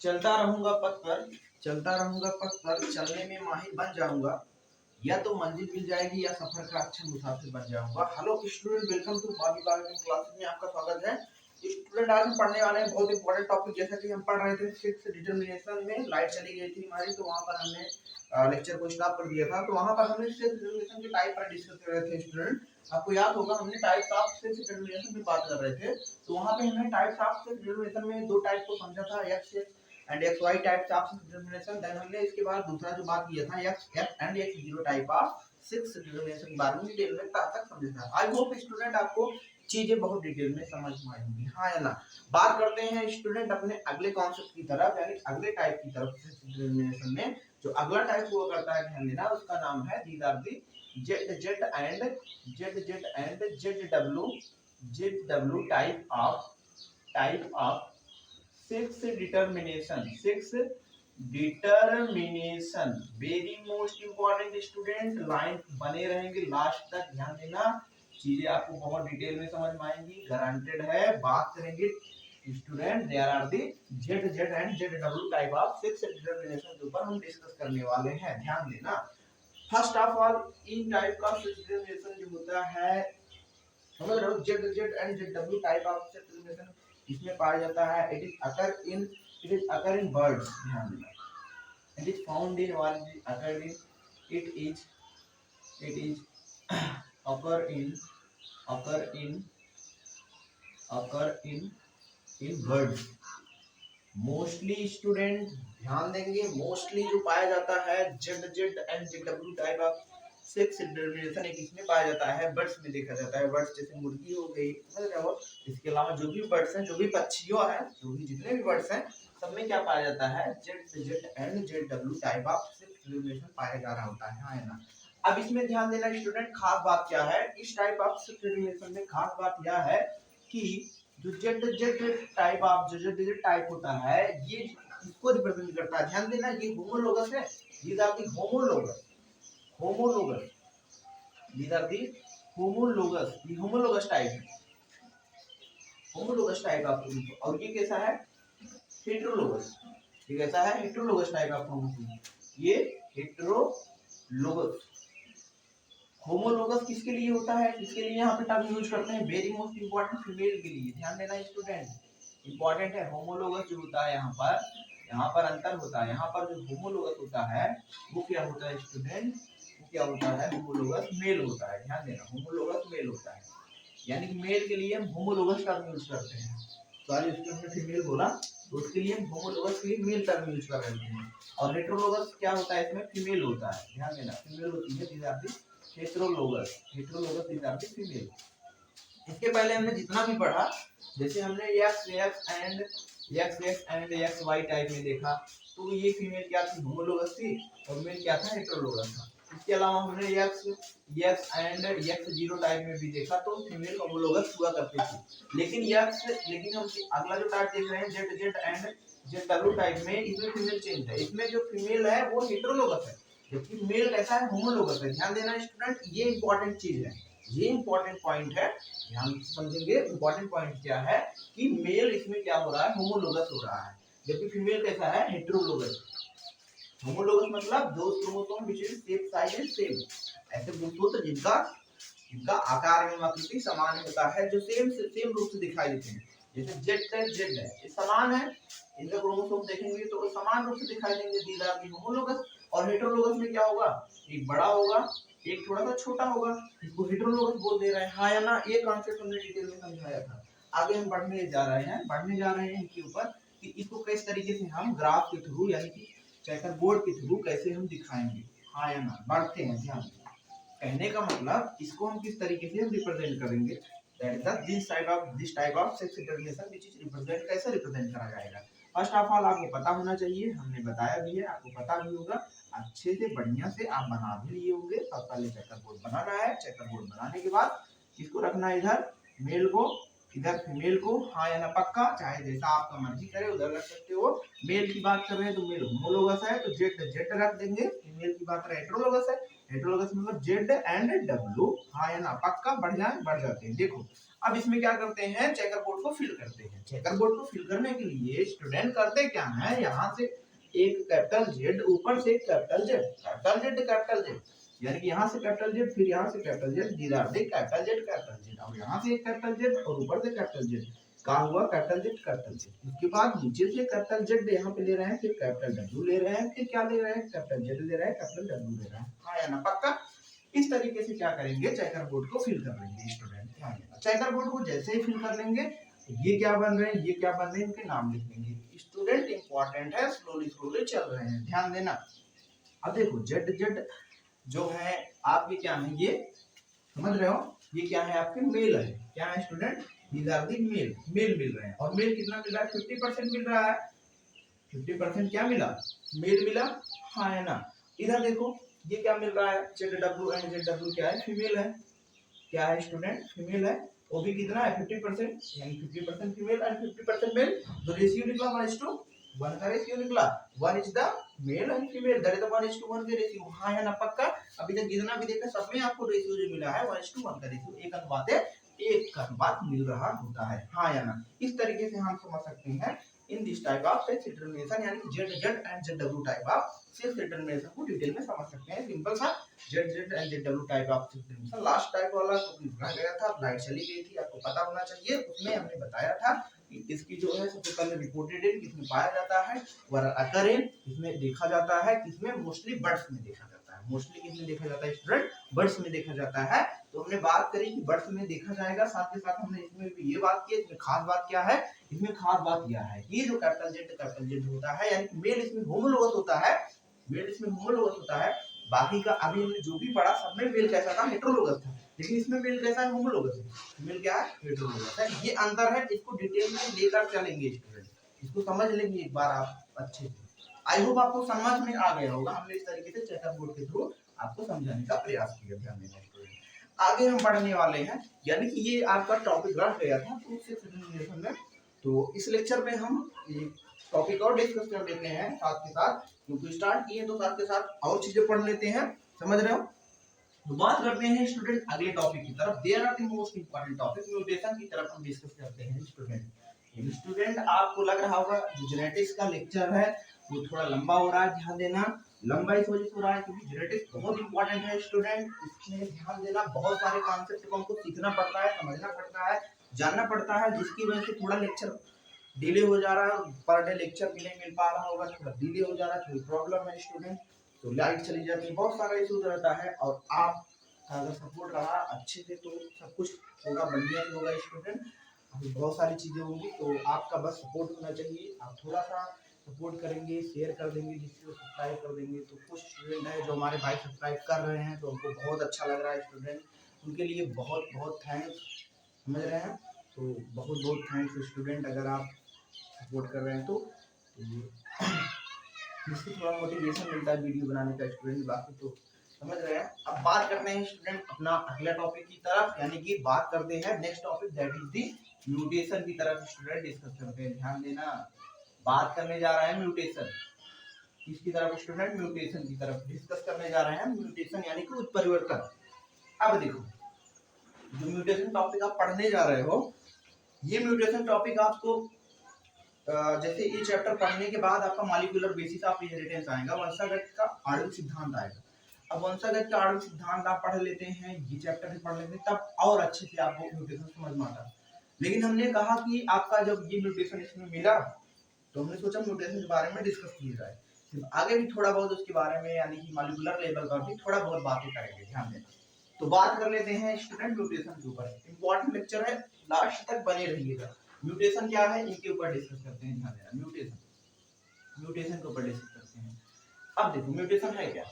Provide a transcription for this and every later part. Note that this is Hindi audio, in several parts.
चलता रहूंगा पथ पर, चलता रहूंगा पथ पर, चलने में माहिर बन जाऊंगा, या तो मंजिल मिल जाएगी या सफर का अच्छा मुसाफिर बन जाऊंगा। Hello student, welcome to Bobby classes में आपका स्वागत है। स्टूडेंट, आज हम पढ़ने वाले हैं बहुत इंपॉर्टेंट टॉपिक। जैसा कि हम पढ़ रहे थे सिक्स डिटरमिनेशन में, लाइट चली गई थी हमारी, तो वहां पर हमने लेक्चर को स्टॉप कर दिया था। तो वहां पर हमने सिक्स डिटरमिनेशन के टाइप पर डिस्कस कर रहे थे। स्टूडेंट, आपको याद होगा हमने टाइप्स ऑफ सिक्स डिटरमिनेशन पे बात कर रहे थे। तो वहां पे हमने टाइप्स ऑफ सिक्स डिटरमिनेशन में दो टाइप को समझा था, X and X Y types of sex determination. Then हमने इसके बाद दूसरा जो बात किया था X F and X zero type of sex determination के बारे में डिटेल में तक समझा था। आई होप स्टूडेंट आपको चीजें बहुत डिटेल में समझ में आई होंगी, हाँ या ना। बात करते हैं स्टूडेंट अपने अगले कॉन्सेप्ट की तरफ, यानी अगले टाइप की तरफ सिक्स डिटरमिनेशन में। जो अगला टाइप हुआ करता है, ध्यान देना, उसका नाम है these are the Z Z and Z W type of sex determination. Very most important student, line बने रहेंगे लास्ट तक, ध्यान देना, चीजें आपको बहुत डिटेल में समझ में आएंगी, गारंटेड है। बात करेंगे student, there are the Z and Z W type of sex determination के ऊपर हम डिस्कस करने वाले हैं, ध्यान देना। फर्स्ट ऑफ ऑल, इन टाइप का सिक्स डिटरमिनेशन जो होता है, समझ रहे हो, Z and Z W type of sex determination इसमें पाया जाता है। It is occur in birds, ध्यान देना। It is found in what is occurred in it is occur in birds mostly. Student ध्यान देंगे, मोस्टली जो पाया जाता है Z and Z W type of sex determination एक इसमें पाया जाता है, बर्ड्स में देखा जाता है। बर्ड्स जैसे मुर्गी हो गई, समझ रहे हो। इसके अलावा जो भी बर्ड्स हैं, जो भी पक्षियों हैं, जो भी जितने भी बर्ड्स हैं, सब में क्या पाया जाता है, Z and Z W type of sex determination पाया जा रहा होता है, हाँ या ना। अब इसमें ध्यान देना स्टूडेंट, खास बात क्या है इस टाइप ऑफ सिक्स डिटरमिनेशन में, खास बात यह है कि जो जेड टाइप ऑफ जो जेड टाइप होता है, ये इसको रिप्रेजेंट करता है। ध्यान देना, ये होमोलोगस है, these are the homologous these are the homologous, ये होमोलोगस टाइप है, होमोलोगस टाइप ऑफ। और ये कैसा है, हेटेरोलोगस। ये कैसा है, हेटेरोलोगस टाइप ऑफ क्रोमोसोम, ये हेटेरोलोगस। होमोलोगस किसके लिए होता है, किसके लिए यहाँ पे टर्म यूज करते हैं, वेरी मोस्ट इंपॉर्टेंट, फीमेल के लिए, ध्यान देना स्टूडेंट, इंपॉर्टेंट है। होमोलोगस जो होता है यहाँ पर अंतर होता है। यहाँ पर जो होमोलोगस होता है वो क्या होता है स्टूडेंट, वो क्या होता है, होमोलोगस मेल होता है, ध्यान देना, होमोलोगस मेल होता है। यानी कि मेल के लिए हम होमोलोगस टर्म यूज करते हैं। सॉरी, उसके हमने फीमेल बोला, तो उसके लिए हम होमोलोगस के लिए मेल टर्म यूज कर रहे हैं। और हेटेरोलोगस क्या होता है, इसमें फीमेल होता है, ध्यान देना, फीमेल होती है, these are the heterologous these are the female. इसके पहले हमने जितना भी पढ़ा, जैसे हमने X and X Y type में देखा, तो ये फीमेल क्या थी, होमोलोगस थी, और मेल क्या था, हेटेरोलोगस था। इसके अलावा हमने X and X zero type में भी देखा, तो फीमेल होमोलोगस हुआ करती थी। लेकिन हम अगला जो टाइप देख रहे हैं Z and Z W type में, इसमें फीमेल चेंज है। इसमें जो फीमेल है वो हेटेरोलोगस है, जबकि मेल कैसा है, होमोलोगस है। ध्यान देना स्टूडेंट, ये इंपॉर्टेंट चीज है, ये इंपॉर्टेंट पॉइंट है, ध्यान समझेंगे। इंपॉर्टेंट पॉइंट क्या है कि मेल इसमें क्या हो रहा है, होमोलोगस हो रहा है, जबकि फीमेल कैसा है, हेटेरोलोगस। होमोलोगस मतलब दो chromosome which is same size and same, ऐसे गुणसूत्र जिनका आकार एवं आकृति समान होता है, जो सेम रूप से दिखाई देते हैं। जैसे जेड है, ये समान है, इनका क्रोमोसोम देखेंगे तो समान रूप से दिखाई देंगे, दीज आर दी होमोलोगस। और हेटेरोलोगस में क्या होगा, एक बड़ा होगा, एक थोड़ा सा छोटा होगा, इसको हेटेरोलोगस बोल दे रहे हैं, हाँ या ना। ये कॉन्सेप्ट हमने डिटेल में समझाया था। आगे हम बढ़ने जा रहे हैं इनके ऊपर कि इसको किस तरीके से हम ग्राफ के थ्रू, यानी कि चेकर बोर्ड के थ्रू कैसे हम दिखाएंगे, हाँ या ना। बढ़ते हैं, ध्यान कहने का मतलब इसको हम किस तरीके से हम रिप्रेजेंट करेंगे, that is the this type of sex determination which is represent, कैसे रिप्रेजेंट करा जाएगा। फर्स्ट ऑफ ऑल आपको पता होना चाहिए, हमने बताया भी है, आपको पता भी होगा, अच्छे से बढ़िया से आप बना भी लिए होंगे। तो पहले चेकर बोर्ड बनाना है, चेकर बोर्ड बनाने के बाद किसको रखना है, इधर मेल को, इधर फीमेल को, हाँ या ना पक्का, चाहे जैसा आपका मर्जी करे उधर रख सकते हो। मेल की बात कर रहे हैं तो मेल होमोलोगस है, तो जेड रख देंगे। फीमेल की बात रहे हेटेरोलोगस है, हेटेरोलोगस मतलब जेड एंड डब्ल्यू, हाँ या ना पक्का, बढ़ जाते हैं। देखो अब इसमें क्या करते हैं, चेकर बोर्ड को फिल करते हैं। चेकर बोर्ड को फिल करने के लिए स्टूडेंट करते क्या है, यहाँ से एक कैपिटल जेड, ऊपर से capital Z, capital Z, capital Z, यानी कि यहाँ से कैपिटल जेड, फिर यहाँ से capital Z, these are the capital Z, capital Z, और यहाँ से एक कैपिटल जेड और ऊपर से कैपिटल जेड, कहा हुआ कैपिटल जेड, कैपिटल जेड। उसके बाद नीचे से कैपिटल जेड यहाँ पे ले रहे हैं, फिर कैपिटल डब्ल्यू ले रहे हैं, फिर क्या ले रहे हैं, कैपिटल जेड ले रहे हैं, कैपिटल डब्ल्यू ले रहे हैं। हाँ या ना, पक्का? इस तरीके से क्या करेंगे, चेकर बोर्ड को फिल कर लेंगे स्टूडेंट। ध्यान देना, चेकर बोर्ड को जैसे ही फिल कर लेंगे, ये क्या बन रहे हैं, ये क्या बन रहे हैं, इनके नाम लिख लेंगे। स्टूडेंट इंपॉर्टेंट है, स्लोली स्लोली चल रहे हैं, ध्यान देना। अब देखो जेड जेड जो है आपके क्या है, ये समझ रहे हो, ये क्या है आपके मेल है, क्या है स्टूडेंट, these are the मेल, मेल मिल रहे हैं। और मेल कितना मिल रहा है, 50% मिल रहा है, 50% क्या मिला, मेल मिला, हाँ है ना। इधर देखो ये क्या मिल रहा है, Z W, and Z W क्या है, फीमेल है, क्या है स्टूडेंट, फीमेल है, वो भी कितना है 50%, यानी 50% फीमेल एंड 50% मेल। तो रेशियो निकला 1:1 का रेशियो निकला, 1 is the male and female, that is the 1:1 के रेशियो। हाँ या ना, पक्का? अभी तक जितना भी देखा सब में आपको रेशियो जो मिला है 1:1 का रेशियो, एक अनुपात है, एक का अनुपात मिल रहा होता है। हाँ या ना, इस तरीके से हम समझ सकते हैं in this type of self determination, यानी कि Z Z and Z W type of self determination को डिटेल में समझ सकते हैं। सिंपल सा Z Z and Z W type of self determination. Last type वाला तो रह गया था, लाइट चली गई थी, आपको पता होना चाहिए। उसमें हमने बताया था कि इसकी जो है सबसे पहले रिपोर्टेड इन किसमें पाया जाता है, वर अकर इन किसमें देखा जाता है, किसमें, मोस्टली बर्ड्स में देखा जाता है। मोस्टली किसमें देखा जाता है स्टूडेंट, बर्ड्स में देखा जाता है। तो हमने बात करी कि बर्ड्स में देखा जाएगा, साथ के साथ हमने इसमें भी ये बात की, इसमें खास बात क्या है, इसमें खास बात यह है कि जो कैपिटल जेड होता है, यानी कि मेल इसमें होमोलोगस होता है, मेल इसमें होमोलोगस होता है। बाकी का अभी हमने जो भी पढ़ा सब में मेल कैसा था, हेटेरोलोगस था, लेकिन इसमें मेल कैसा है, होमोलोगस है। मेल क्या है, हेटेरोलोगस है। ये अंतर है, इसको डिटेल में लेकर चलेंगे स्टूडेंट, इसको समझ लेंगे एक बार आप अच्छे से। आई होप आपको समझ में आ गया होगा, हमने इस तरीके से चेकअप बोर्ड के थ्रू आपको समझाने का प्रयास किया। ध्यान देना स्टूडेंट, आगे हम पढ़ने वाले हैं, यानी कि ये आपका टॉपिक रह गया था तो उससे प्रेजेंटेशन में, तो इस लेक्चर में हम टॉपिक और डिस्कस कर लेते हैं साथ के साथ, क्योंकि स्टार्ट किए तो साथ के साथ और चीजें पढ़ लेते हैं, समझ रहे हो। तो बात करते हैं स्टूडेंट अगले टॉपिक की तरफ। There are the most important topic, mutation की तरफ हम डिस्कस करते हैं स्टूडेंट। स्टूडेंट आपको लग रहा होगा जो जेनेटिक्स का लेक्चर है वो थोड़ा लंबा हो रहा है, ध्यान देना। लंबा इस वजह से हो रहा है क्योंकि जेनेटिक्स बहुत इंपॉर्टेंट है स्टूडेंट, इसमें ध्यान देना। बहुत सारे कॉन्सेप्ट को हमको सीखना पड़ता है, समझना पड़ता है, जानना पड़ता है, जिसकी वजह से थोड़ा लेक्चर डिले हो जा रहा है, पर डे लेक्चर भी नहीं मिल पा रहा होगा, थोड़ा डिले हो जा रहा है, थोड़ी प्रॉब्लम है स्टूडेंट। तो लाइट चली जाती है, बहुत सारा इशू रहता है, और आप अगर सपोर्ट रहा अच्छे से तो सब कुछ होगा, बढ़िया से होगा स्टूडेंट। अभी बहुत सारी चीज़ें होंगी, तो आपका बस सपोर्ट होना चाहिए। आप थोड़ा सा सपोर्ट करेंगे, शेयर कर देंगे, जिससे वो सब्सक्राइब कर देंगे। तो कुछ स्टूडेंट है जो हमारे भाई सब्सक्राइब कर रहे हैं, तो हमको बहुत अच्छा लग रहा है स्टूडेंट, उनके लिए बहुत बहुत थैंक्स, समझ रहे हैं। तो बहुत बहुत थैंक्स स्टूडेंट, अगर आप सपोर्ट कर रहे हैं तो जिससे थोड़ा मोटिवेशन मिलता है वीडियो बनाने का स्टूडेंट, बाकी तो समझ रहे हैं। अब बात करते हैं स्टूडेंट अपना अगला टॉपिक की तरफ, यानी कि बात करते हैं next topic, that is the mutation की तरफ स्टूडेंट डिस्कस करते हैं। ध्यान देना, बात करने जा रहे हैं म्यूटेशन, किसकी तरफ स्टूडेंट, म्यूटेशन की तरफ डिस्कस करने जा रहे हैं। म्यूटेशन यानी कि उत्परिवर्तन। अब देखो, जो म्यूटेशन टॉपिक आप पढ़ने जा रहे हो, ये म्यूटेशन टॉपिक आपको जैसे ये चैप्टर पढ़ने के बाद आपका मॉलिक्यूलर बेसिस ऑफ इनहेरिटेंस आएगा, वंशागत का आणविक सिद्धांत आएगा। अब वंशागत का आणविक सिद्धांत आप पढ़ लेते हैं, ये चैप्टर भी पढ़ लेते हैं, तब और अच्छे से आपको म्यूटेशन समझ में आता है। लेकिन हमने कहा कि आपका जब ये म्यूटेशन इसमें मिला, तो हमने सोचा म्यूटेशन के बारे में डिस्कस किया जाए, फिर आगे भी थोड़ा बहुत उसके बारे में, यानी कि मॉलिक्यूलर लेवल पर भी थोड़ा बहुत बातें करेंगे, ध्यान देना। तो बात कर लेते हैं स्टूडेंट म्यूटेशन के ऊपर, इंपॉर्टेंट लेक्चर है, लास्ट तक बने रहिएगा। म्यूटेशन क्या है इनके ऊपर डिस्कस करते हैं, ध्यान देना। म्यूटेशन के ऊपर डिस्कस करते हैं। अब देखो म्यूटेशन है क्या।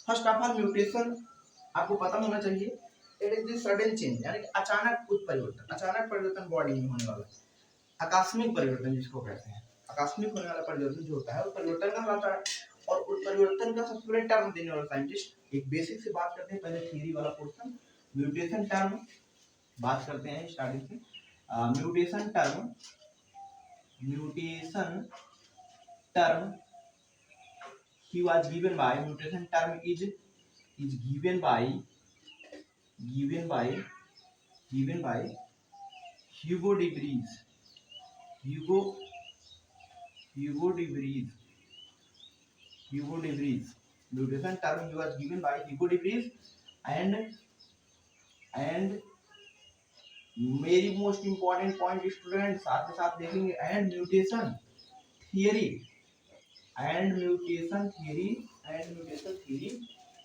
फर्स्ट ऑफ ऑल म्यूटेशन आपको पता होना चाहिए, it is the sudden change, यानी कि अचानक उत्परिवर्तन, अचानक परिवर्तन बॉडी में होने वाला, आकस्मिक परिवर्तन जिसको कहते हैं। आकस्मिक होने वाला परिवर्तन जो होता है वो परिवर्तन कहलाता है। और उस परिवर्तन का सबसे बड़े टर्म देने वाला साइंटिस्ट, एक बेसिक से बात करते हैं, पहले थ्योरी वाला पोर्शन। म्यूटेशन टर्म बात करते हैं स्टार्टिंग से। Mutation term he was given by, mutation term is given by given by Hugo de Vries. Hugo de Vries. Hugo de Vries. Mutation term was given by Hugo de Vries and मेरी मोस्ट इंपॉर्टेंट पॉइंट स्टूडेंट साथ में साथ देखेंगे and mutation theory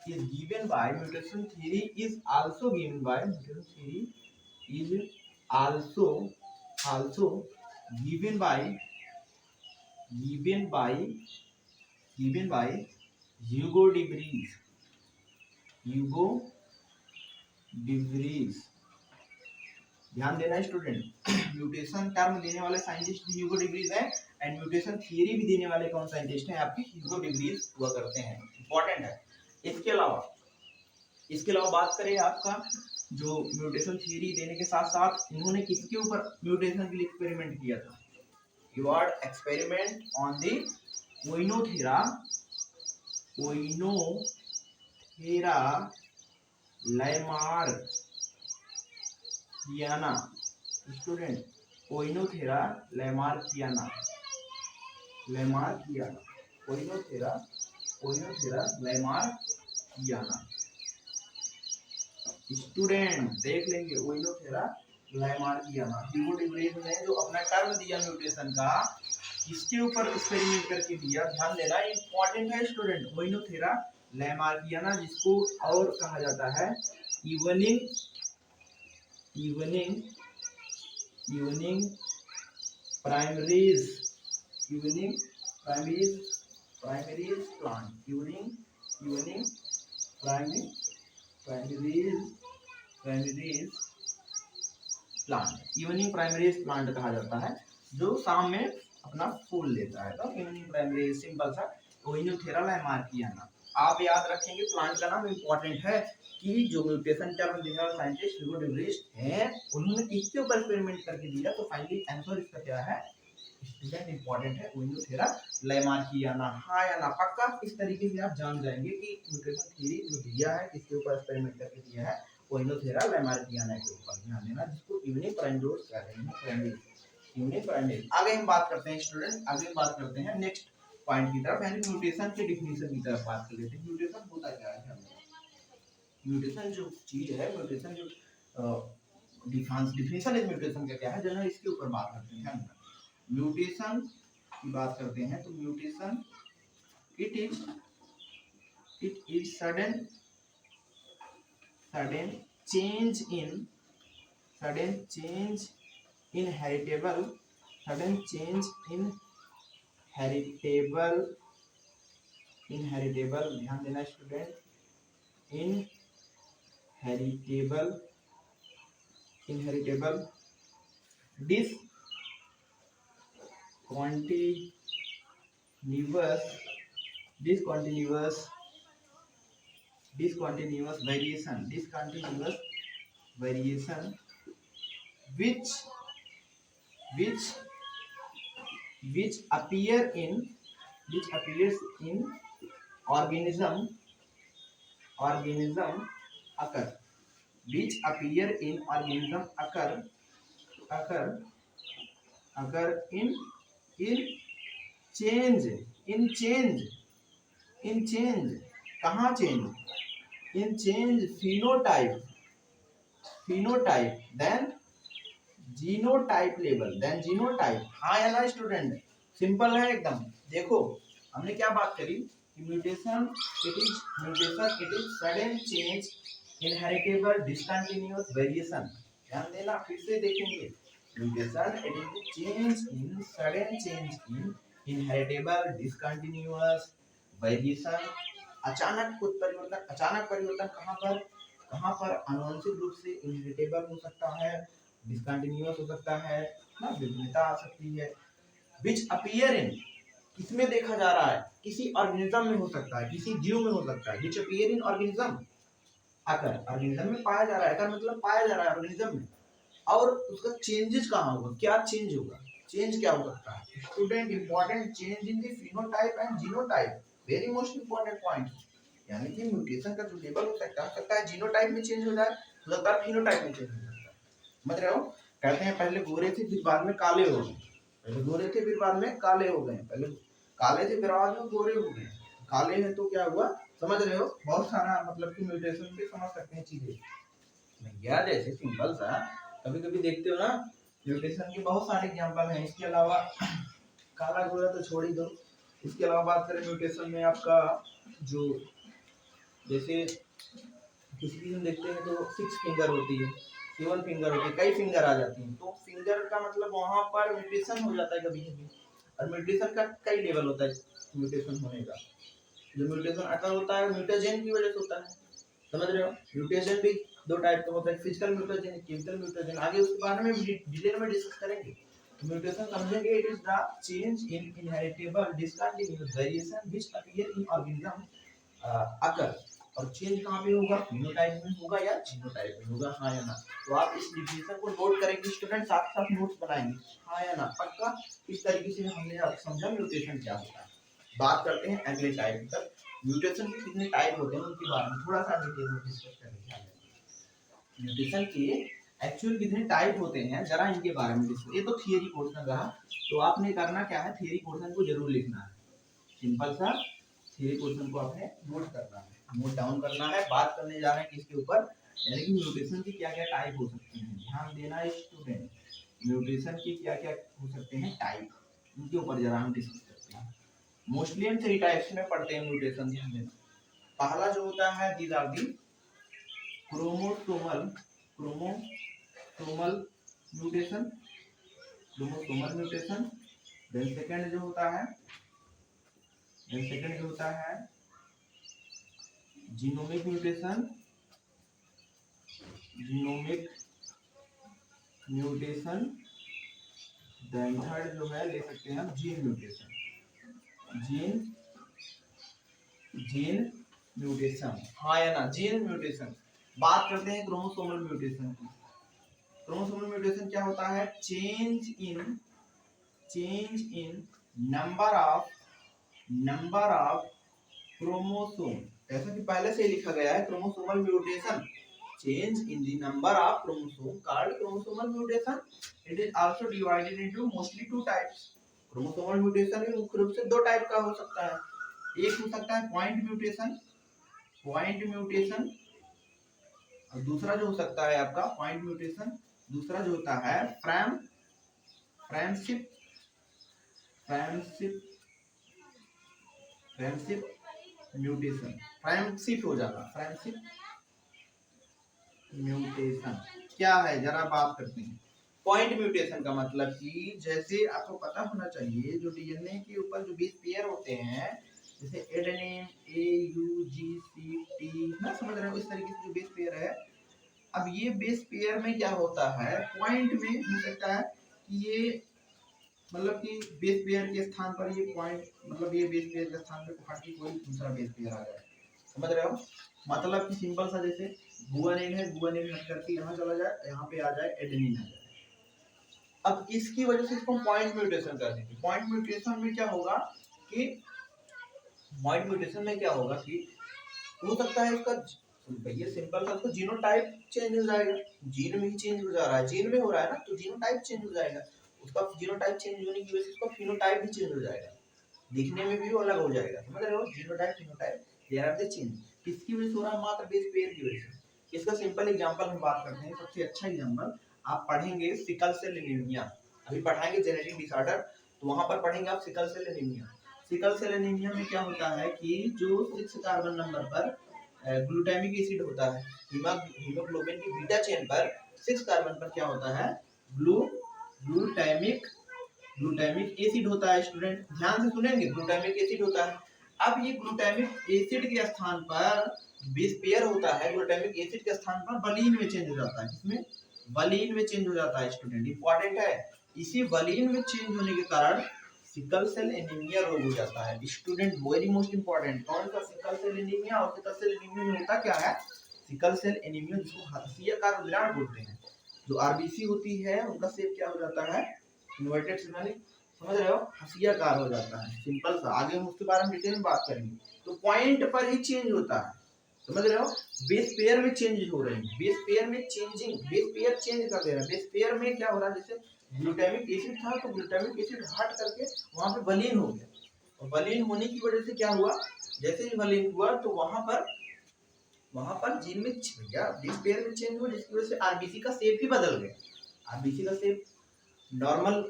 is given by mutation theory is also given by mutation theory is also given by Hugo de Vries. Hugo de Vries ध्यान देना स्टूडेंट म्यूटेशन टर्म देने वाले साइंटिस्ट भी ह्यूगो डे व्रीज है एंड म्यूटेशन थियरी भी देने वाले कौन साइंटिस्ट हैं आपके ह्यूगो डे व्रीज हुआ करते हैं इंपॉर्टेंट है। इसके अलावा बात करें आपका जो म्यूटेशन थियरी देने के साथ साथ इन्होंने किसके ऊपर म्यूटेशन के लिए एक्सपेरिमेंट किया था, keyword experiment on the Oenothera lamarckiana student Oenothera lamarckiana Oenothera lamarckiana student देख लेंगे ओइनोथेरा लैमार्कियाना। ह्यूगो डे व्रीज ने जो अपना टर्म दिया म्यूटेशन का किसके ऊपर एक्सपेरिमेंट करके दिया, ध्यान देना इंपॉर्टेंट है स्टूडेंट। ओइनोथेरा लैमार्कियाना जिसको और कहा जाता है evening primaries plant evening primaries plant कहा जाता है जो शाम में अपना फूल लेता है। तो इवनिंग प्राइमरीज सिंपल सा ओइनोथेरा लैमार्कियाना आप याद रखेंगे। प्लांट का नाम इंपॉर्टेंट है कि जो म्यूटेशन टर्म देने वाले साइंटिस्ट ह्यूगो डे व्रीज हैं उन्होंने किसके ऊपर एक्सपेरिमेंट करके दिया, तो फाइनली आंसर इसका क्या है स्टूडेंट इंपॉर्टेंट है ओइनोथेरा लैमार्कियाना। हाँ या ना पक्का इस तरीके से आप जान जाएंगे कि म्यूटेशन थ्योरी जो दिया है किसके ऊपर एक्सपेरिमेंट करके दिया है, ओइनोथेरा लैमार्कियाना के ऊपर ध्यान देना, जिसको इवनिंग प्राइमरीज कहते हैं। इवनिंग प्राइमरीज आगे हम बात करते हैं स्टूडेंट, आगे हम बात करते हैं नेक्स्ट पॉइंट की तरफ, यानी म्यूटेशन के डिफिनीशन की तरफ बात कर लेते हैं। म्यूटेशन होता क्या है, म्यूटेशन जो चीज है, म्यूटेशन जो डिफिनीशन इज म्यूटेशन का क्या है, जनरल इसके ऊपर बात करते हैं। म्यूटेशन की बात करते हैं तो mutation it is sudden change in heritable ध्यान देना student, inheritable discontinuous variation which appears in organism occur कहाँ change, in change phenotype then genotype level हाँ या ना स्टूडेंट, सिंपल है एकदम। देखो हमने क्या बात करी कि mutation it is sudden change inheritable discontinuous variation, ध्यान देना फिर से देखेंगे। Mutation it is sudden change in inheritable discontinuous variation, अचानक परिवर्तन कहाँ पर आनुवंशिक रूप से इनहेरिटेबल हो सकता है, डिसकंटिन्यूअस हो सकता है ना, विभिन्नता आ सकती है। विच अपीयर इन किसमें देखा जा रहा है, किसी ऑर्गेनिज्म में हो सकता है, किसी जीव में हो सकता है। विच अपीयर इन ऑर्गेनिज्म अगर ऑर्गेनिज्म में पाया जा रहा है, मतलब पाया जा रहा है ऑर्गेनिज्म में, और उसका चेंजेस कहाँ होगा, क्या चेंज होगा, चेंज क्या हो सकता है student, important change in the phenotype and genotype, very most important point. यानी कि म्यूटेशन का जो लेवल हो सकता है जीनोटाइप में चेंज हो जाए, हो सकता है फिनोटाइप में चेंज हो सकता है। समझ रहे हो? कहते हैं पहले गोरे थे फिर बाद में काले हो गए, पहले गोरे थे फिर बाद में काले हो गए, पहले काले थे फिर बाद में गोरे हो गए, काले हैं तो क्या हुआ, समझ रहे हो? बहुत सारा मतलब कि म्यूटेशन भी समझ सकते हैं चीजें भैया, जैसे सिंपल सा कभी कभी देखते हो ना, म्यूटेशन के बहुत सारे एग्जाम्पल हैं। इसके अलावा काला गोरा तो छोड़ ही दो, इसके अलावा बात करें म्यूटेशन में आपका जो जैसे किसी की हम देखते हैं तो 6 फिंगर होती है, 7 फिंगर होती है, कई फिंगर आ जाती हैं, तो फिंगर का मतलब वहां पर म्यूटेशन हो जाता है कभी कभी। और म्यूटेशन का कई लेवल होता है म्यूटेशन होने का। जो म्यूटेशन अकर होता है म्यूटेजन की वजह से होता है, समझ रहे हो? म्यूटेशन भी दो टाइप का होता है, फिजिकल म्यूटेशन, केमिकल म्यूटेशन, आगे उसके बारे में डिटेल में डिस्कस करेंगे। म्यूटेशन समझेंगे, it is the change in inheritable discontinuous variation which appear in organism occur. और चेंज कहाँ पे होगा, फिनोटाइप में होगा या जीनोटाइप में होगा, हाँ या ना? तो आप इस डिफिनेशन को नोट करेंगे स्टूडेंट, साथ साथ नोट्स बनाएंगे, हाँ या ना? पक्का? इस तरीके से हमने अब समझा म्यूटेशन क्या होता है। बात करते हैं अगले टाइप तक, म्यूटेशन के कितने टाइप होते हैं उनके बारे में थोड़ा सा डिटेल में डिस्कस करेंगे। म्यूटेशन के एक्चुअल कितने टाइप होते हैं जरा इनके बारे में डिस्कस, ये तो थियरी पोर्शन रहा, तो आपने करना क्या है, थियरी पोर्शन को जरूर लिखना है, सिंपल सा थियरी पोर्शन को आपने नोट करना है, नोट डाउन करना है। बात करने जा रहे हैं किसके ऊपर, यानी कि म्यूटेशन की क्या क्या टाइप हो सकते हैं, ध्यान देना स्टूडेंट, म्यूटेशन की क्या क्या हो सकते हैं टाइप, उनके ऊपर जरा हम डिस्कस करते हैं। मोस्टली हम 3 टाइप्स में पढ़ते हैं म्यूटेशन, ध्यान देना। पहला जो होता है these are the chromosomal mutation, chromosomal mutation. Then second जो होता है जीनोमिक म्यूटेशन, देन थर्ड जो है ले सकते हैं हम जीन म्यूटेशन, हाँ या ना? Gene mutation. बात करते हैं क्रोमोसोमल म्यूटेशन की। क्रोमोसोमल म्यूटेशन क्या होता है, change in number of chromosome, जैसा कि पहले से ही लिखा गया है, chromosomal mutation change in the number of chromosome called chromosomal mutation. It is also divided into mostly 2 types. chromosomal mutation में मुख्य रूप से 2 टाइप का हो सकता है, एक हो सकता है पॉइंट म्यूटेशन, और दूसरा जो हो सकता है आपका पॉइंट म्यूटेशन, दूसरा जो होता है फ्रेमशिप म्यूटेशन, फ्रेमशिप हो जाता, फ्रेमशिप म्यूटेशन क्या है जरा बात करते हैं। पॉइंट म्यूटेशन का मतलब कि जैसे आपको पता होना चाहिए, जो डीएनए के ऊपर जो बेस पेयर होते हैं, जैसे एडेनिन AUGCT ना, समझ रहे हो? इस तरीके से जो बेस पेयर है, अब ये बेस पेयर में क्या होता है, पॉइंट में हो सकता है कि ये मतलब कि बेस पेयर के स्थान पर ये पॉइंट, मतलब ये बेस पेयर के स्थान पर हट के कोई दूसरा बेस पेयर आ जाए, समझ रहे हो? मतलब कि सिंपल सा जैसे गुआनिन है, गुआनिन हट करके यहाँ चला जाए, यहाँ पे आ जाए एडेनिन आ जाए। अब इसकी वजह से इसको पॉइंट म्यूटेशन कर देंगे। पॉइंट म्यूटेशन में क्या होगा कि हो सकता है इसका भैया सिंपल सा, उसका जीनोटाइप चेंज हो जाएगा, जीन में ही चेंज हो जा रहा है, जीन में हो रहा है ना, तो जीनोटाइप चेंज हो जाएगा, उसका जीनोटाइप चेंज होने की वजह से उसका फिनोटाइप भी चेंज हो जाएगा, दिखने में भी वो अलग हो जाएगा, समझ रहे हो? Genotype phenotype there are the change, किसकी वजह से हो रहा है, मात्र बेस पेयर की वजह से। इसका सिंपल एग्जांपल हम बात करते हैं, सबसे अच्छा एग्जांपल आप पढ़ेंगे सिकल सेल एनीमिया, अभी पढ़ाएंगे जेनेटिक डिसऑर्डर, तो वहां पर पढ़ेंगे आप sickle cell anaemia. Sickle cell anaemia में क्या होता है कि जो 6 कार्बन नंबर पर ग्लूटामिक एसिड होता है, हीमोग्लोबिन की बीटा चेन पर 6 कार्बन पर क्या होता है, ग्लूटामिक एसिड होता है। स्टूडेंट ध्यान से सुनेंगे, ग्लूटामिक एसिड होता है। अब ये ग्लूटामिक एसिड के स्थान पर बेस पेयर होता है, ग्लूटामिक एसिड के स्थान पर वलीन में चेंज हो जाता है, इसमें वलीन में चेंज हो जाता है। स्टूडेंट इंपॉर्टेंट है, इसी वलीन में चेंज होने के कारण सिकल सेल एनीमिया रोग हो जाता है। स्टूडेंट वेरी मोस्ट इंपॉर्टेंट, कौन सा सिकल सेल एनीमिया, और सिकल सेल एनीमिया में होता क्या है, सिकल सेल एनीमिया जिसको हसीया का रुधिराण बोलते हैं, जो आरबीसी होती है उनका शेप क्या हो जाता है, इन्वर्टेड सिग्नलिंग, समझ रहे हो, हसीयाकार हो जाता है, सिंपल सा। आगे हम उसके बारे में डिटेल में बात करेंगे। तो पॉइंट पर ही चेंज होता है, समझ रहे हो, बेस पेयर में चेंज हो रहे हैं, बेस पेयर में चेंजिंग, बेस पेयर चेंज कर दे रहा है। बेस पेयर में क्या हो रहा है, जैसे ग्लूटामिक एसिड था तो ग्लूटामिक एसिड हट करके वहां पे वलीन हो गया, और वलीन होने की वजह से क्या हुआ, जैसे ही वलीन हुआ तो वहां पर जीन में भैया बेस पेयर में चेंज हुआ, जिसकी वजह से आरबीसी का शेप ही बदल गया। आरबीसी का शेप नॉर्मल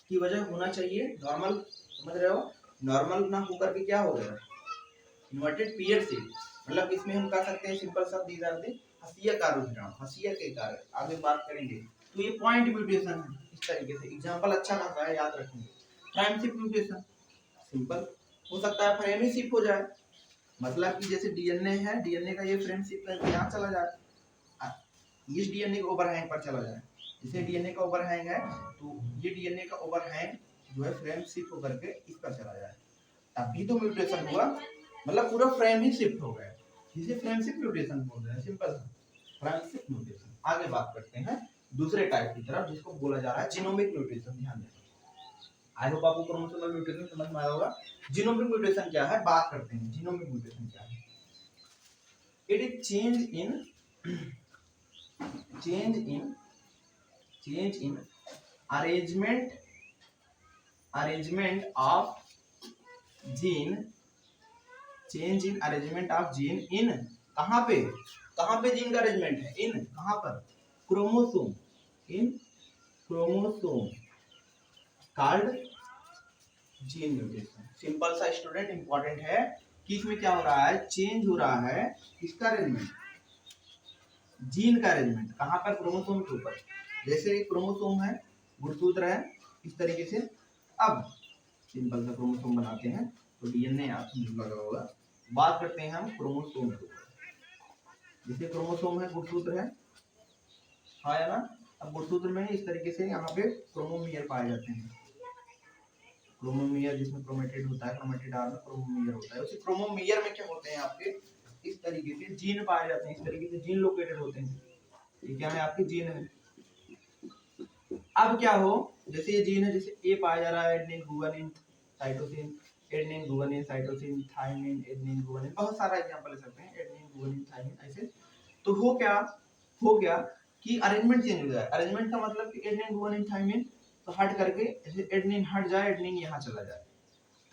की वजह होना चाहिए, नॉर्मल, समझ रहे हो, नॉर्मल ना होकर के क्या हो गया, इन्वर्टेड पीरियड से, मतलब इसमें हम कह सकते हैं सिंपल सा दीज आर द हसीया कार्बोहाइड्रेट, हसीया के कारण आगे बात करेंगे। तो ये पॉइंट म्यूटेशन है, इस तरीके से एग्जांपल अच्छा खासा है, याद रखेंगे। प्राइम शिफ्ट म्यूटेशन सिंपल हो सकता है, फ्रेम ही शिफ्ट हो जाए, मतलब कि जैसे डीएनए है, डीएनए का ये फ्रेम शिफ्ट करके यहाँ चला जाए, इस डीएनए के ओवरहैंग पर चला जाए, जैसे डीएनए का ओवरहैंग है तो ये डीएनए का ओवरहैंग जो है फ्रेम शिफ्ट होकर के इस पर चला जाए, तभी तो म्यूटेशन हुआ, मतलब पूरा फ्रेम ही शिफ्ट हो गया, जिसे फ्रेम शिफ्ट म्यूटेशन बोल रहे हैं, सिंपल सा फ्रेम शिफ्ट म्यूटेशन। आगे बात करते हैं दूसरे टाइप की तरफ, जिसको बोला जा रहा है जीनोमिक म्यूटेशन। ध्यान दें, आई होप आपको क्रोमोसोमल म्यूटेशन समझ में आया होगा। जीनोमिक म्यूटेशन क्या है, बात करते हैं जीनोमिक म्यूटेशन क्या है। It is change in arrangement of gene, change in arrangement of gene in, कहां पे जीन का अरेंजमेंट है, इन कहां पर, chromosome, in chromosome called gene mutation. Simple सा स्टूडेंट, इंपॉर्टेंट है कि इसमें क्या हो रहा है, चेंज हो रहा है किसका अरेंजमेंट, जीन का अरेंजमेंट, कहां पर, क्रोमोसोम के ऊपर। जैसे क्रोमोसोम है, गुणसूत्र है, इस तरीके से अब सिंपल सा क्रोमोसोम बनाते हैं, तो डीएनए आपको लगा होगा। बात करते हैं हम क्रोमोसोम के ऊपर, जैसे क्रोमोसोम है, गुणसूत्र है, हाँ या ना। अब गुणसूत्र में इस तरीके से यहाँ पे क्रोमोमियर पाए जाते हैं, क्रोमोमियर जिसमें क्रोमेटिड होता है, क्रोमेटिड आर में क्रोमोमियर होता है, उसी क्रोमोमियर में क्या होते हैं आपके, इस तरीके से जीन पाए जाते हैं, इस तरीके से जीन लोकेटेड होते हैं, ये क्या है आपके जीन है। अब क्या हो, जैसे ये जीन है, जैसे ए पाया जा रहा है, adenine, guanine, cytosine, adenine, guanine, cytosine, thymine, adenine, guanine, बहुत सारा एग्जांपल ले सकते हैं, एडेनिन, गुआनिन, थाइमिन, ऐसे। तो हो गया कि अरेंजमेंट चेंज हो जाए। अरेंजमेंट का मतलब कि एडेनिन, गुआनिन, थाइमिन तो हट करके, जैसे एडेनिन हट जाए, एडेनिन यहाँ चला जाए,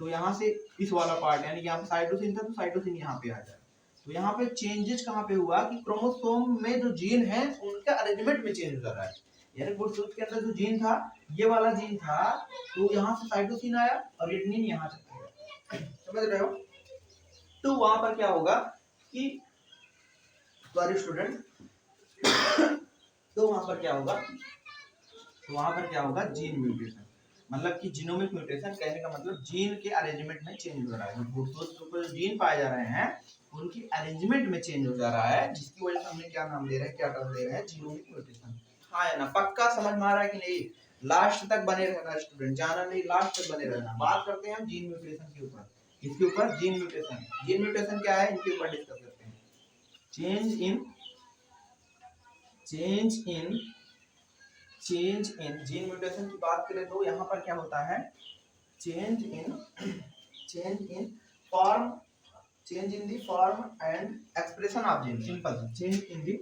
तो यहाँ से इस वाला पार्ट, यानी कि यहाँ पे साइटोसिन था तो साइटोसिन यहाँ पे आ जाए। तो यहाँ पे चेंजेस कहाँ पे हुआ कि क्रोमोसोम में जो जीन है उनका अरेंजमेंट में चेंज हो रहा है, यानी गुणसूत्र के अंदर जो जीन था, ये वाला जीन था, तो यहाँ से साइटोसिन आया और एडेनिन यहाँ चला गया, समझ रहे हो। तो वहां पर क्या होगा कि, सॉरी स्टूडेंट, तो वहां पर क्या होगा, जीन म्यूटेशन, मतलब कि जीनोमिक म्यूटेशन, कहने का मतलब जीन के अरेंजमेंट में चेंज हो रहा है, गुणसूत्र पर जो जीन पाए जा रहे हैं उनकी अरेंजमेंट में चेंज हो जा रहा है, जिसकी वजह से हमने क्या नाम दे रहे हैं, क्या टर्म दे रहे हैं, जीनोमिक म्यूटेशन। हाँ या ना, पक्का समझ में आ रहा है कि नहीं, लास्ट तक बने रहना स्टूडेंट, जाना नहीं, लास्ट तक बने रहना। बात करते हैं हम जीन म्यूटेशन के ऊपर, इसके ऊपर जीन म्यूटेशन क्या है, इनके ऊपर डिस्कस करते हैं। चेंज इन जीन म्यूटेशन की बात करें तो यहाँ पर क्या होता है, change in form and expression of gene, simple, change in the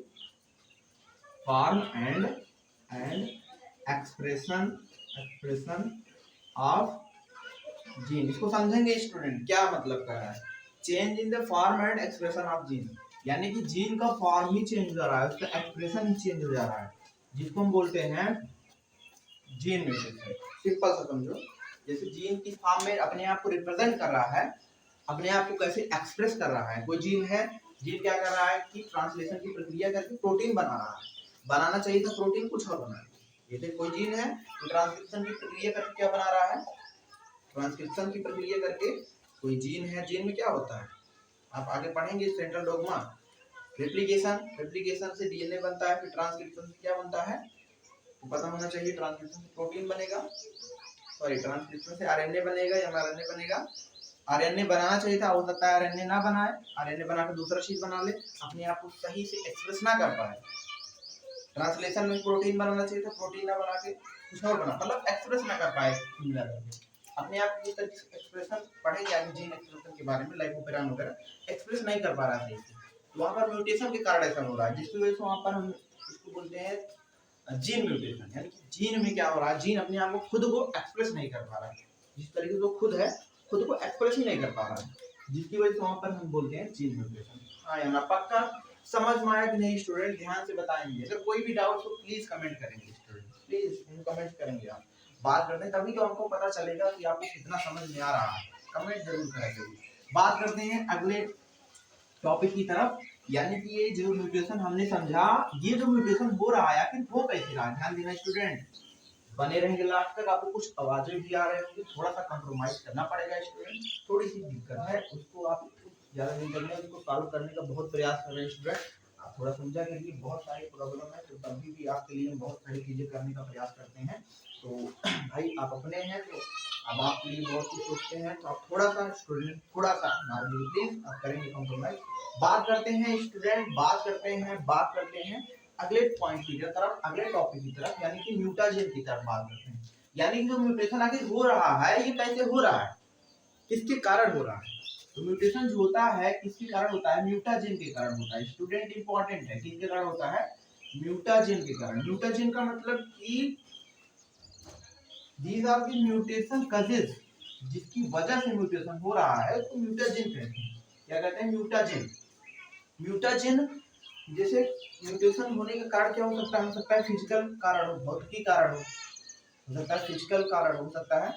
form and expression of gene. इसको समझेंगे स्टूडेंट, क्या मतलब कर रहा है, change in the form and expression of gene, यानी कि जीन का फॉर्म ही चेंज हो रहा है, उसका एक्सप्रेशन ही चेंज हो जा रहा है, जिसको हम बोलते हैं जीन म्यूटेशन। सिंपल सा समझो, जैसे जीन किस फॉर्म में अपने आप को रिप्रेजेंट कर रहा है, अपने आप को कैसे एक्सप्रेस कर रहा है। कोई जीन है, जीन क्या कर रहा है कि ट्रांसलेशन की प्रक्रिया करके प्रोटीन बना रहा है, बनाना चाहिए था प्रोटीन, कुछ और बना रहा है। जैसे कोई जीन है तो ट्रांसक्रिप्शन की प्रक्रिया करके क्या बना रहा है, ट्रांसक्रिप्शन की प्रक्रिया करके कोई जीन है, जीन में क्या होता है, आप आगे पढ़ेंगे सेंट्रल डोग्मा, रेप्लिकेशन से डीएनए बनता है, फिर ट्रांसक्रिप्शन से क्या बनता है, तो पता होना चाहिए, ट्रांसक्रिप्शन से प्रोटीन बनेगा, सॉरी ट्रांसक्रिप्शन से आरएनए बनेगा या एमआरएनए बनेगा। आरएनए बनाना चाहिए था, हो सकता है आरएनए ना बनाए, आरएनए बनाकर दूसरा चीज बना ले, अपने आप को सही से एक्सप्रेस ना कर पाए। ट्रांसलेशन में प्रोटीन बनाना चाहिए था, प्रोटीन ना बना के कुछ और बना, मतलब एक्सप्रेस ना कर पाए अपने आप की एक्सप्रेशन। पढ़ेंगे आगे जीन एक्सप्रेशन के बारे में, लाइकोपेराइन वगैरह एक्सप्रेस नहीं कर पा रहा था, वहाँ पर म्यूटेशन के कारण ऐसा हो रहा है, जिसकी वजह से वहाँ पर हम इसको बोलते हैं जीन म्यूटेशन। यानी कि जीन में क्या हो रहा है, जीन अपने आप को खुद को एक्सप्रेस नहीं कर पा रहा है, जिस तरीके से वो खुद है खुद को एक्सप्रेस ही नहीं कर पा रहा है, जिसकी वजह से वहाँ पर हम बोलते हैं जीन म्यूटेशन। हाँ या ना, पक्का समझ में आया कि नहीं स्टूडेंट? ध्यान से बताएंगे, अगर कोई भी डाउट हो प्लीज कमेंट करेंगे स्टूडेंट, प्लीज कमेंट करेंगे। आप बात करते हैं तभी तो हमको पता चलेगा कि आपको कितना समझ में आ रहा है, कमेंट जरूर करेंगे। बात करते हैं अगले टॉपिक की तरफ, यानी कि ये जो म्यूटेशन हमने समझा, ये जो म्यूटेशन हो रहा है आखिर वो कैसे रहा है, ध्यान देना स्टूडेंट, बने रहेंगे लास्ट तक। आपको कुछ आवाजें भी आ रहे होंगे, थोड़ा सा कंप्रोमाइज करना पड़ेगा स्टूडेंट, थोड़ी सी दिक्कत है, उसको आप ज्यादा दिन तक में उसको सॉल्व करने का बहुत प्रयास कर रहे हैं स्टूडेंट। आप थोड़ा समझा करिए, बहुत सारी प्रॉब्लम है, तो तभी भी आपके लिए बहुत सारी चीजें करने का प्रयास करते हैं। तो भाई आप अपने हैं, तो अब आपके लिए बहुत कुछ सोचते हैं, तो आप थोड़ा सा स्टूडेंट, थोड़ा सा प्लीज आप करेंगे कॉम्प्रोमाइज। बात करते हैं स्टूडेंट, बात करते हैं अगले पॉइंट की तरफ, अगले टॉपिक की तरफ, यानी कि म्यूटाजेन की तरफ बात करते हैं। यानी कि जो म्यूटेशन आखिर हो रहा है, ये कैसे हो रहा है, किसके कारण हो रहा है? तो म्यूटेशन जो होता है किसके कारण होता है? म्यूटाजेन के कारण होता है स्टूडेंट, इंपॉर्टेंट है, किसके कारण होता है? म्यूटाजेन के कारण। म्यूटाजेन का मतलब कि these are the mutation causes, जिसकी वजह से म्यूटेशन हो रहा है तो म्यूटाजेन कहते हैं। क्या कहते हैं? म्यूटाजेन। म्यूटाजेन जैसे म्यूटेशन होने का कारण क्या हो सकता है? हो सकता है फिजिकल कारण हो, भौतिकी कारण हो सकता है फिजिकल कारण हो सकता है,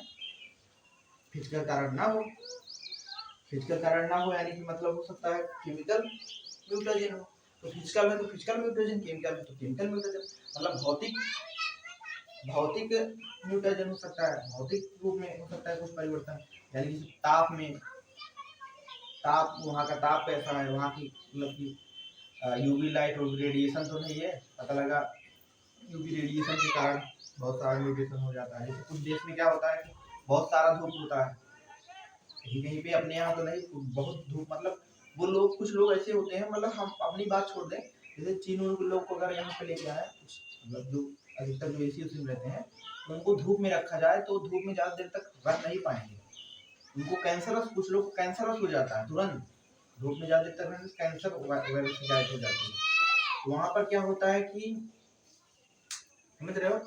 फिजिकल कारण ना हो, फिजिकल कारण ना हो यानी कि मतलब हो सकता है केमिकल म्यूटाजेन हो। तो फिजिकल में तो फिजिकल म्यूटाजेन, केमिकल में तो केमिकल म्यूटाजेन, मतलब भौतिक म्यूटाजेन हो सकता है, भौतिक रूप में हो सकता है कुछ परिवर्तन, यानी कि ताप में, ताप वहाँ का ताप कैसा है, वहाँ की मतलब कि यूवी लाइट और रेडिएशन तो नहीं है, पता लगा यूवी रेडिएशन के कारण बहुत सारा म्यूटेशन हो जाता है। जैसे कुछ देश में क्या होता है कि बहुत सारा धूप होता है, कहीं कहीं पे, अपने यहाँ तो नहीं, बहुत धूप, मतलब वो लोग, कुछ लोग ऐसे होते हैं, मतलब हम अपनी बात छोड़ दें, जैसे चीन लोग को अगर यहाँ पे लेके आए, मतलब जो अधिकतर जो एसी उसी में रहते हैं, तो उनको धूप में रखा जाए तो धूप में ज्यादा देर तक रह नहीं पाएंगे, उनको कैंसरस, कुछ लोग को कैंसरस हो जाता है तुरंत, धूप में ज्यादा देर तक रहने से कैंसर वगैरह शिकायत हो जाती है। तो वहाँ पर क्या होता है कि समझ रहे हो,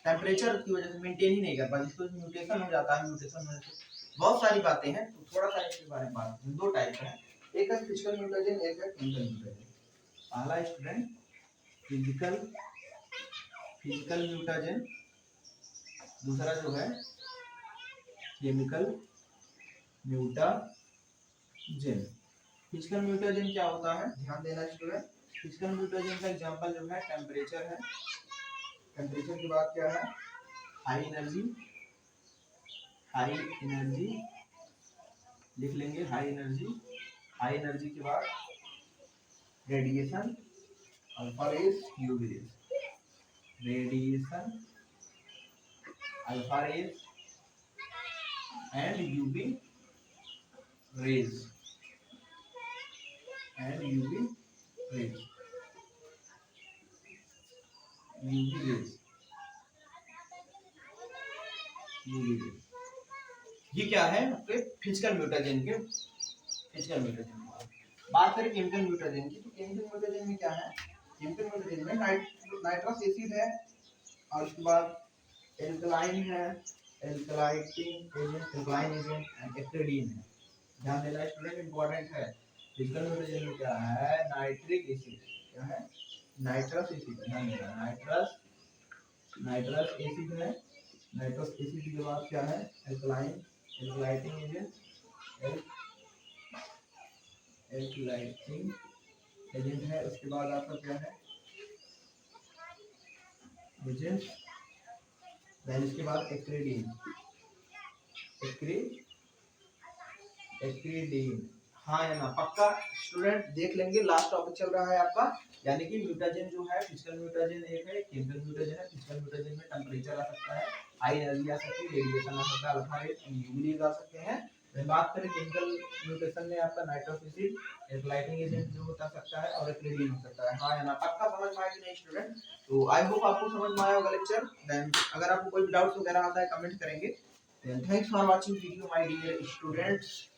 टेम्परेचर की वजह से मेंटेन ही नहीं कर पाते, जिसको म्यूटेशन हो जाता है। म्यूटेशन होने से बहुत सारी बातें हैं, तो थोड़ा सा इसके बारे में बात, दो टाइप का है, एक है फिजिकल म्यूटेशन, एक है केमिकल म्यूटेशन। पहला स्टूडेंट फिजिकल फिजिकल म्यूटेशन, दूसरा जो है केमिकल म्यूटेशन। फिजिकल म्यूटेशन क्या होता है, ध्यान देना स्टूडेंट। फिजिकल म्यूटेशन का एग्जांपल जो है टेम्परेचर है, टेम्परेचर की बात क्या है? हाई एनर्जी लिख लेंगे, हाई एनर्जी के बाद radiation, alpha rays, UV rays, radiation, alpha rays and UV rays, UV rays. ये क्या है आपके फिजिकल म्यूटेशन के, फिजिकल म्यूटेशन की बात करें। केमिकल म्यूटेशन की, तो केमिकल म्यूटेशन में क्या है? केमिकल म्यूटेशन में नाइट्रस एसिड है, और उसके बाद एल्कलाइन है, एल्कलाइन एजेंट एंड एक्रिडीन है। ध्यान देना स्टूडेंट, इंपॉर्टेंट है। फिजिकल म्यूटेशन में क्या है? नाइट्रिक एसिड, क्या है? नाइट्रस एसिड, ध्यान देना, नाइट्रस एसिड है, नाइट्रस एसिड के बाद क्या है? एल्कलाइटिंग एजेंट है। उसके बाद आपका क्या है? एजेंट, देन इसके बाद एक्रिडीन, हाँ या ना, पक्का स्टूडेंट देख लेंगे, लास्ट टॉपिक चल रहा है आपका, यानी कि म्यूटेशन जो है, फिजिकल म्यूटेशन एक है, केमिकल म्यूटेशन है। फिजिकल म्यूटेशन में टेम्परेचर आ सकता है, हाई एनर्जी आ सकती है, रेडिएशन आ सकता है, अल्फा रेज, यूवी रेज आ सकते हैं। बात करें केमिकल म्यूटेशन में आपका नाइट्रस एसिड, एल्कलाइटिंग एजेंट जो हो सकता है, और एक्रिडीन हो सकता है। हाँ या ना, पक्का समझ में आया कि नहीं स्टूडेंट? तो आई होप आपको समझ में आया होगा लेक्चर। देन अगर आपको कोई डाउट्स वगैरह आता है कमेंट करेंगे। Then thanks for watching video my dear students.